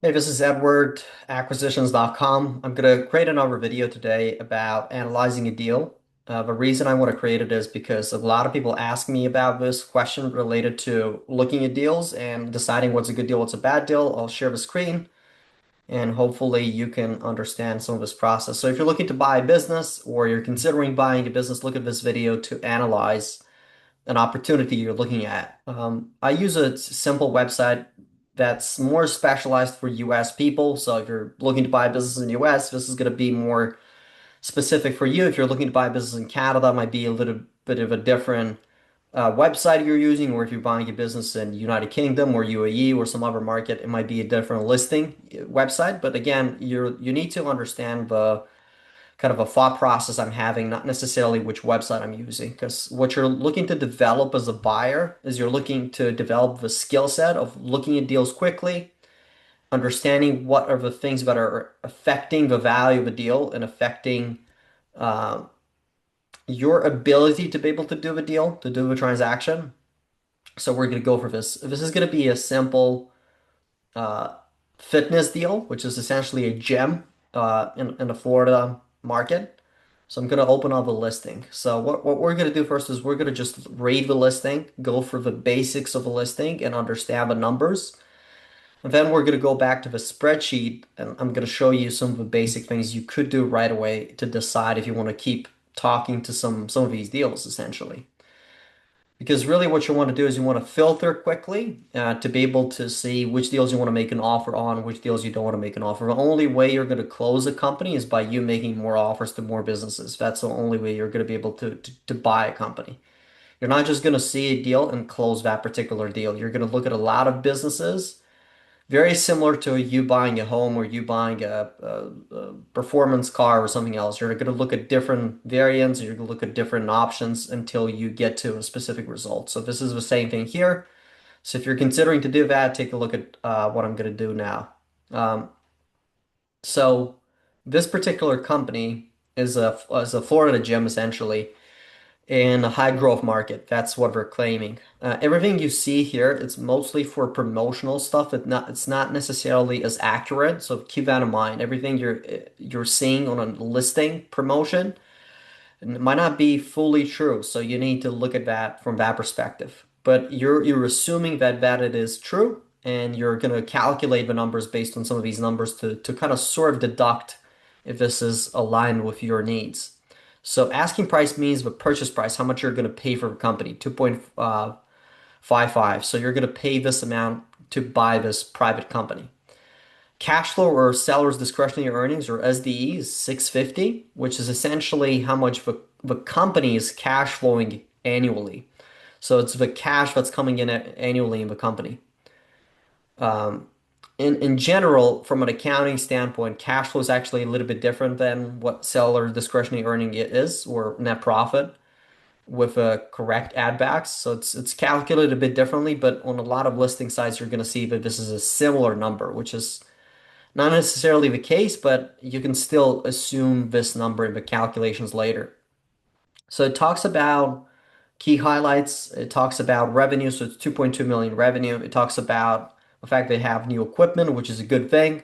Hey, this is Edward, acquisitions.com. I'm going to create another video today about analyzing a deal. The reason I want to create it is because a lot of people ask me about this question related to looking at deals and deciding what's a good deal, what's a bad deal. I'll share the screen and hopefully you can understand some of this process. So if you're looking to buy a business or you're considering buying a business, look at this video to analyze an opportunity you're looking at. I use a simple website that's more specialized for US people. So if you're looking to buy a business in the US, this is going to be more specific for you. If you're looking to buy a business in Canada, it might be a little bit of a different website you're using, or if you're buying a business in United Kingdom or UAE or some other market, it might be a different listing website. But again, you need to understand the kind of a thought process I'm having, not necessarily which website I'm using. Because what you're looking to develop as a buyer is you're looking to develop the skill set of looking at deals quickly, understanding what are the things that are affecting the value of a deal and affecting uh, your ability to be able to do the deal, to do the transaction. So we're going to go for this. This is going to be a simple uh, fitness deal, which is essentially a gym in the Florida market. So I'm going to open up a listing. So what we're going to do first is we're going to just read the listing, go for the basics of the listing and understand the numbers. And then we're going to go back to the spreadsheet and I'm going to show you some of the basic things you could do right away to decide if you want to keep talking to some of these deals essentially. Because really what you want to do is you want to filter quickly to be able to see which deals you want to make an offer on, which deals you don't want to make an offer. The only way you're going to close a company is by you making more offers to more businesses. That's the only way you're going to be able to buy a company. You're not just going to see a deal and close that particular deal. You're going to look at a lot of businesses very similar to you buying a home or you buying a performance car or something else. You're going to look at different variants, you're going to look at different options until you get to a specific result. So this is the same thing here. So if you're considering to do that, take a look at what I'm going to do now. Um, so this particular company is a Florida gym essentially in a high growth market. That's what we're claiming. Everything you see here, it's mostly for promotional stuff. It's not necessarily as accurate. So keep that in mind. Everything you're seeing on a listing promotion might not be fully true. So you need to look at that from that perspective. But you're assuming that it is true, and you're gonna calculate the numbers based on some of these numbers to kind of sort of deduct if this is aligned with your needs. So asking price means the purchase price, how much you're going to pay for the company, 2.55. So you're going to pay this amount to buy this private company. Cash flow or seller's discretionary earnings or SDE is 650, which is essentially how much the company is cash flowing annually. So it's the cash that's coming in annually in the company. Um, in general, from an accounting standpoint, cash flow is actually a little bit different than what seller discretionary earning is or net profit with a correct add backs. So it's calculated a bit differently, but on a lot of listing sites, you're going to see that this is a similar number, which is not necessarily the case, but you can still assume this number in the calculations later. So it talks about key highlights. It talks about revenue, so it's 2.2 million revenue. It talks about the fact they have new equipment, which is a good thing.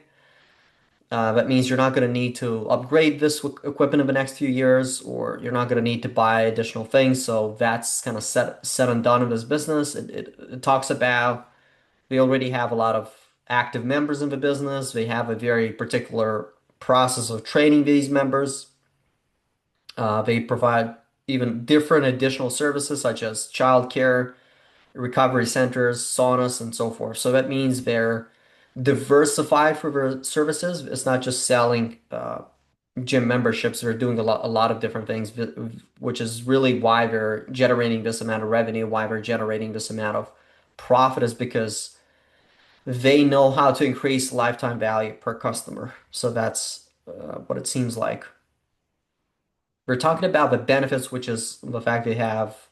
That means you're not going to need to upgrade this equipment in the next few years, or you're not going to need to buy additional things. So that's kind of set and done in this business. It talks about they already have a lot of active members in the business. They have a very particular process of training these members. They provide even different additional services such as childcare, recovery centers, saunas, and so forth. So that means they're diversified for their services. It's not just selling gym memberships. They're doing a lot of different things, which is really why they're generating this amount of revenue, why they're generating this amount of profit is because they know how to increase lifetime value per customer. So that's what it seems like. We're talking about the benefits, which is the fact they have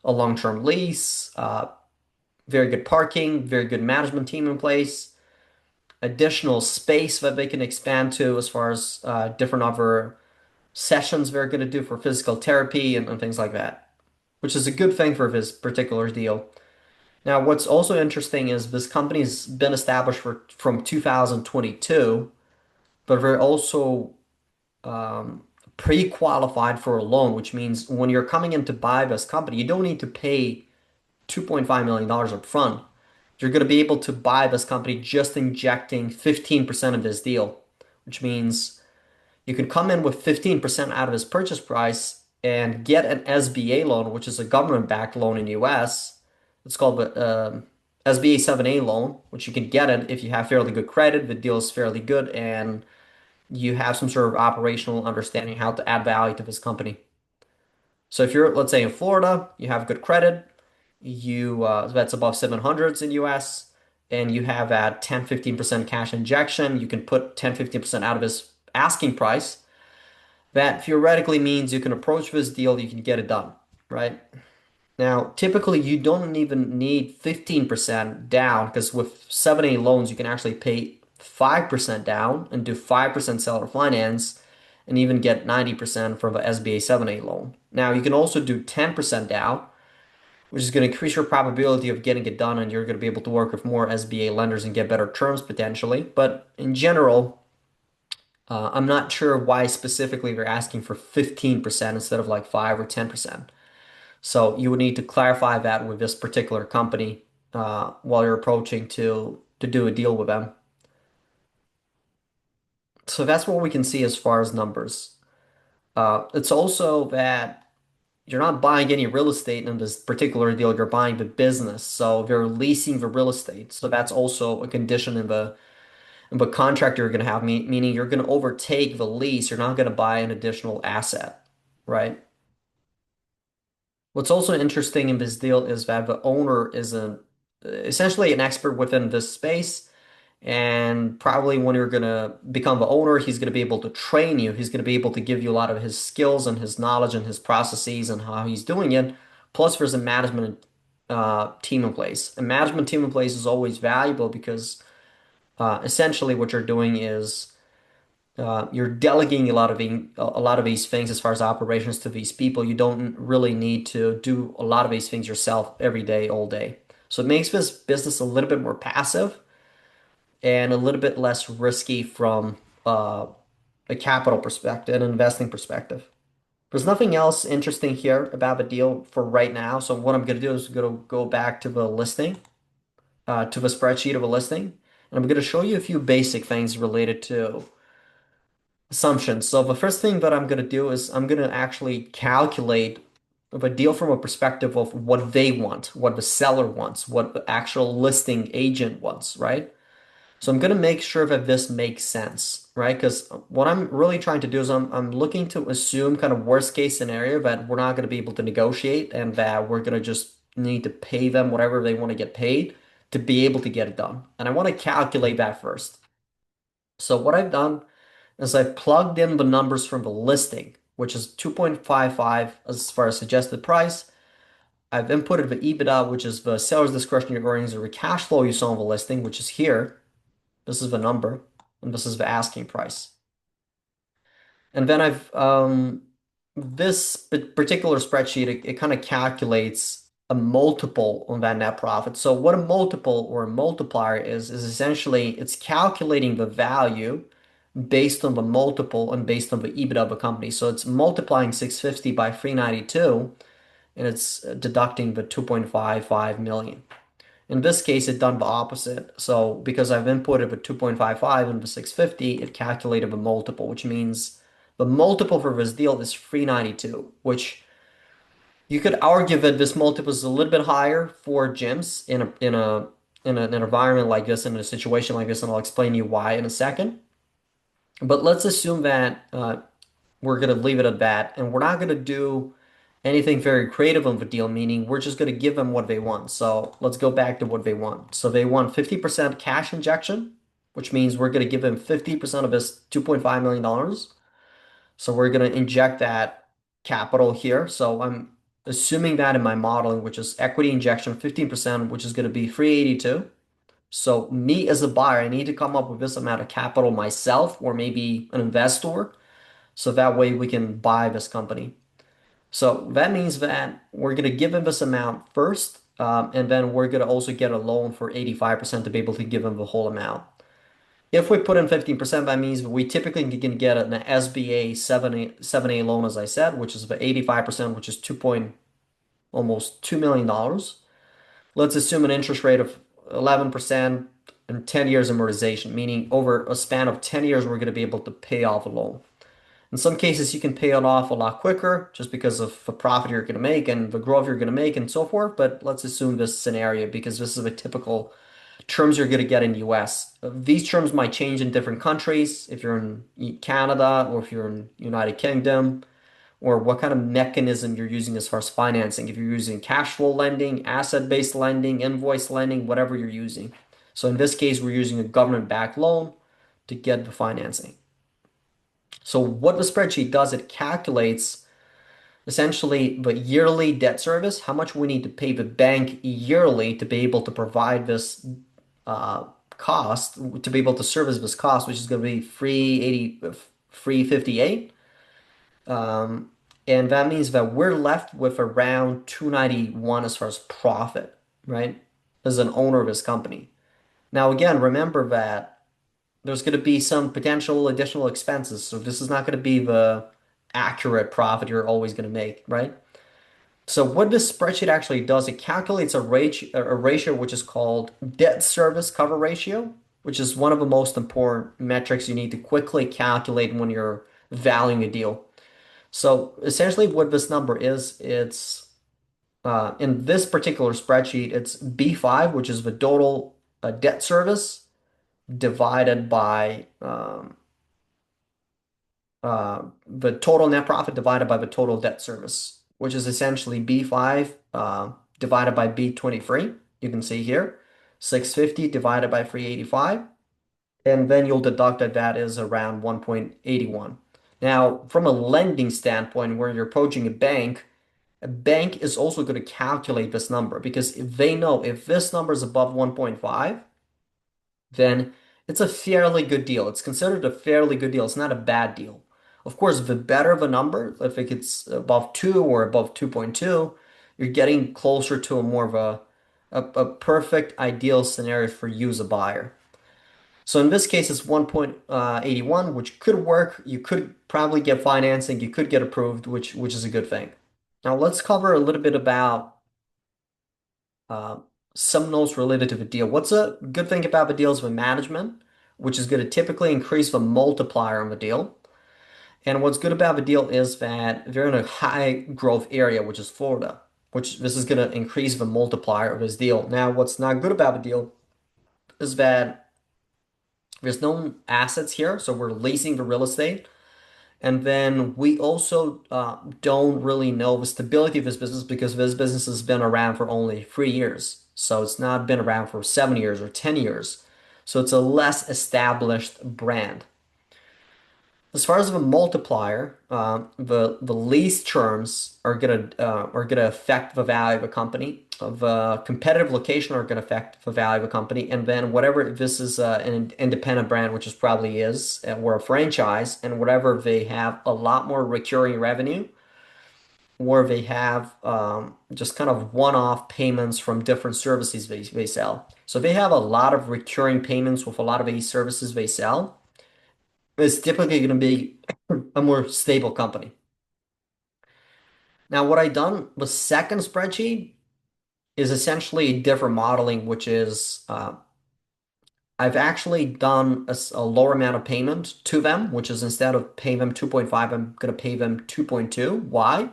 a long-term lease, very good parking, very good management team in place, additional space that they can expand to as far as different other sessions they're going to do for physical therapy and things like that, which is a good thing for this particular deal. Now, what's also interesting is this company's been established from 2022, but they're also um, pre-qualified for a loan, which means when you're coming in to buy this company, you don't need to pay $2.5 million up front. You're going to be able to buy this company just injecting 15% of this deal, which means you can come in with 15% out of his purchase price and get an SBA loan, which is a government-backed loan in the US. It's called the SBA 7A loan, which you can get it if you have fairly good credit, the deal is fairly good, and you have some sort of operational understanding how to add value to this company. So if you're, let's say, in Florida, you have good credit, you that's above 700s in US, and you have that 10-15% cash injection, you can put 10-15% out of his asking price. That theoretically means you can approach this deal, you can get it done, right? Now, typically you don't even need 15% down because with 7A loans, you can actually pay 5% down and do 5% seller finance and even get 90% from the SBA 7A loan. Now, you can also do 10% down, which is going to increase your probability of getting it done and you're going to be able to work with more SBA lenders and get better terms potentially. But in general, I'm not sure why specifically they're asking for 15% instead of like 5 or 10%. So you would need to clarify that with this particular company while you're approaching to do a deal with them. So that's what we can see as far as numbers. It's also that you're not buying any real estate in this particular deal, you're buying the business. So they're leasing the real estate. So that's also a condition in the contract you're going to have, meaning you're going to overtake the lease. You're not going to buy an additional asset, right? What's also interesting in this deal is that the owner is essentially an expert within this space. And probably when you're going to become the owner, he's going to be able to train you. He's going to be able to give you a lot of his skills and his knowledge and his processes and how he's doing it. Plus, there's a management team in place. A management team in place is always valuable because essentially what you're doing is you're delegating a lot of these things as far as operations to these people. You don't really need to do a lot of these things yourself every day, all day. So it makes this business a little bit more passive and a little bit less risky from a capital perspective, an investing perspective. There's nothing else interesting here about the deal for right now. So what I'm going to do is going to go back to the listing, to the spreadsheet of a listing, and I'm going to show you a few basic things related to assumptions. So the first thing that I'm going to do is I'm going to actually calculate the deal from a perspective of what they want, what the seller wants, what the actual listing agent wants, right? So I'm going to make sure that this makes sense, right? Because what I'm really trying to do is I'm looking to assume kind of worst case scenario that we're not going to be able to negotiate and that we're going to just need to pay them whatever they want to get paid to be able to get it done. And I want to calculate that first. So what I've done is I've plugged in the numbers from the listing, which is 2.55 as far as suggested price. I've inputted the EBITDA, which is the seller's discretionary earnings or the cash flow you saw on the listing, which is here. This is the number, and this is the asking price. And then this particular spreadsheet, it kind of calculates a multiple on that net profit. So what a multiple or a multiplier is essentially it's calculating the value based on the multiple and based on the EBITDA of a company. So it's multiplying 650 by 392 and it's deducting the 2.55 million. In this case, it done the opposite. So because I've inputted the 2.55 and the 650, it calculated the multiple, which means the multiple for this deal is 392, which you could argue that this multiple is a little bit higher for gyms in an environment like this, in a situation like this, and I'll explain to you why in a second. But let's assume that we're going to leave it at that, and we're not going to do anything very creative on the deal, meaning we're just going to give them what they want. So let's go back to what they want. So they want 50% cash injection, which means we're going to give them 50% of this $2.5 million. So we're going to inject that capital here. So I'm assuming that in my modeling, which is equity injection 15%, which is going to be 382. So me as a buyer, I need to come up with this amount of capital myself or maybe an investor. So that way we can buy this company. So that means that we're going to give them this amount first, And then we're going to also get a loan for 85% to be able to give them the whole amount. If we put in 15%, that means we typically can get an SBA 7A loan, as I said, which is the 85%, which is 2 point almost $2 million. Let's assume an interest rate of 11% and 10 years amortization, meaning over a span of 10 years, we're going to be able to pay off a loan. In some cases, you can pay it off a lot quicker just because of the profit you're going to make and the growth you're going to make and so forth. But let's assume this scenario because this is a typical terms you're going to get in the US. These terms might change in different countries, if you're in Canada or if you're in United Kingdom, or what kind of mechanism you're using as far as financing. If you're using cash flow lending, asset-based lending, invoice lending, whatever you're using. So in this case, we're using a government-backed loan to get the financing. So what the spreadsheet does, it calculates essentially the yearly debt service, how much we need to pay the bank yearly to be able to provide this uh, cost, to be able to service this cost, which is going to be 380, 358. Um, and that means that we're left with around 291 as far as profit, right? As an owner of this company. Now, again, remember that there's going to be some potential additional expenses. So this is not going to be the accurate profit you're always going to make, right? So what this spreadsheet actually does, it calculates a ratio which is called debt service cover ratio, which is one of the most important metrics you need to quickly calculate when you're valuing a deal. So essentially what this number is, it's in this particular spreadsheet, it's B5, which is the total debt service divided by the total net profit divided by the total debt service, which is essentially B5 divided by B23. You can see here, 650 divided by 385. And then you'll deduct that is around 1.81. Now, from a lending standpoint, where you're approaching a bank is also going to calculate this number because if they know if this number is above 1.5, then it's a fairly good deal. It's considered a fairly good deal. It's not a bad deal. Of course, the better the number, if it gets above 2 or above 2.2, you're getting closer to a more of a perfect ideal scenario for you as a buyer. So in this case, it's 1.81, which could work. You could probably get financing. You could get approved, which is a good thing. Now let's cover a little bit about uh, some notes related to the deal. What's a good thing about the deal is the management, which is going to typically increase the multiplier on the deal. And what's good about the deal is that they're in a high growth area, which is Florida, which this is going to increase the multiplier of this deal. Now, what's not good about the deal is that there's no assets here, so we're leasing the real estate. And then we also don't really know the stability of this business because this business has been around for only 3 years. So it's not been around for 7 years or 10 years. So it's a less established brand. As far as the multiplier, the lease terms are gonna affect the value of a company. The competitive location are gonna affect the value of a company, and then whatever if this is an independent brand, which is probably is, or a franchise, and whatever they have a lot more recurring revenue, or they have just kind of one-off payments from different services they sell. So they have a lot of recurring payments with a lot of these services they sell. It's typically going to be a more stable company. Now, what I done, the second spreadsheet is essentially different modeling, which is I've actually done a lower amount of payment to them, which is instead of paying them 2.5, I'm going to pay them 2.2. Why?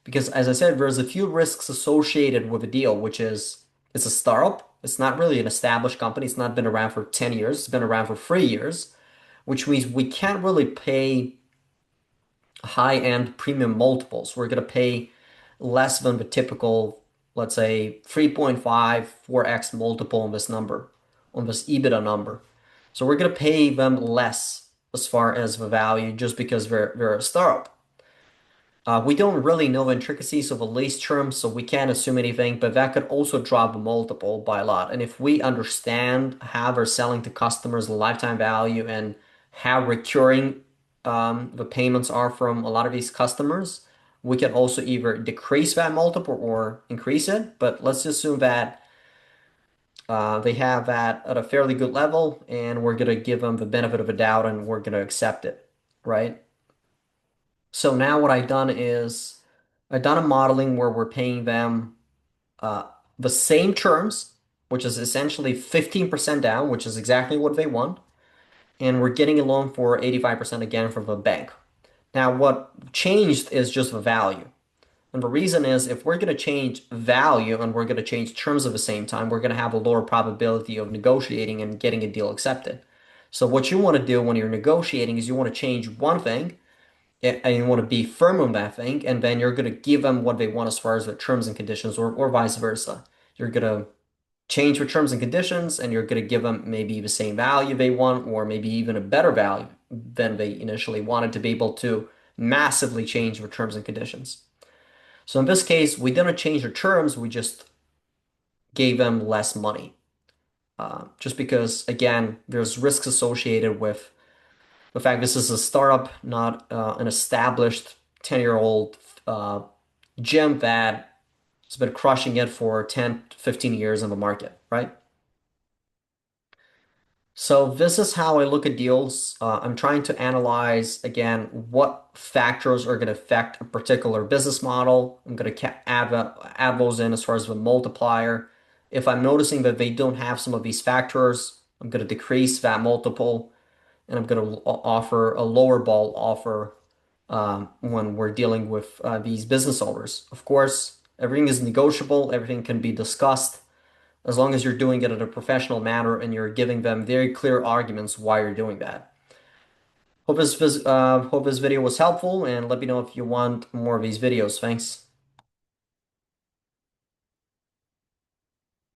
Because as I said, there's a few risks associated with a deal, which is it's a startup. It's not really an established company. It's not been around for 10 years. It's been around for 3 years, which means we can't really pay high-end premium multiples. We're going to pay less than the typical, let's say, 3.5, 4x multiple on this number, on this EBITDA number. So we're going to pay them less as far as the value just because they're a startup. We don't really know the intricacies of a lease term, so we can't assume anything, but that could also drop the multiple by a lot. And if we understand how they're selling to customers, the lifetime value, and how recurring the payments are from a lot of these customers, we can also either decrease that multiple or increase it. But let's assume that they have that at a fairly good level, and we're gonna give them the benefit of a doubt, and we're gonna accept it, right? So now what I've done is I've done a modeling where we're paying them uh, the same terms, which is essentially 15% down, which is exactly what they want, and we're getting a loan for 85% again from the bank. Now, what changed is just the value. And the reason is if we're going to change value and we're going to change terms at the same time, we're going to have a lower probability of negotiating and getting a deal accepted. So what you want to do when you're negotiating is you want to change one thing and you want to be firm on that thing, and then you're going to give them what they want as far as the terms and conditions, or vice versa. You're going to change your terms and conditions, and you're going to give them maybe the same value they want, or maybe even a better value than they initially wanted to be able to massively change the terms and conditions. So in this case, we didn't change the terms, we just gave them less money. Just because, again, there's risks associated with the fact this is a startup, not an established 10-year-old uh, gym that has been crushing it for 10, 15 years in the market, right? So this is how I look at deals. I'm trying to analyze, again, what factors are going to affect a particular business model. I'm going to add those in as far as the multiplier. If I'm noticing that they don't have some of these factors, I'm going to decrease that multiple, and I'm going to offer a lower ball offer when we're dealing with these business owners. Of course, everything is negotiable, everything can be discussed as long as you're doing it in a professional manner and you're giving them very clear arguments why you're doing that. Hope this video was helpful, and let me know if you want more of these videos. Thanks.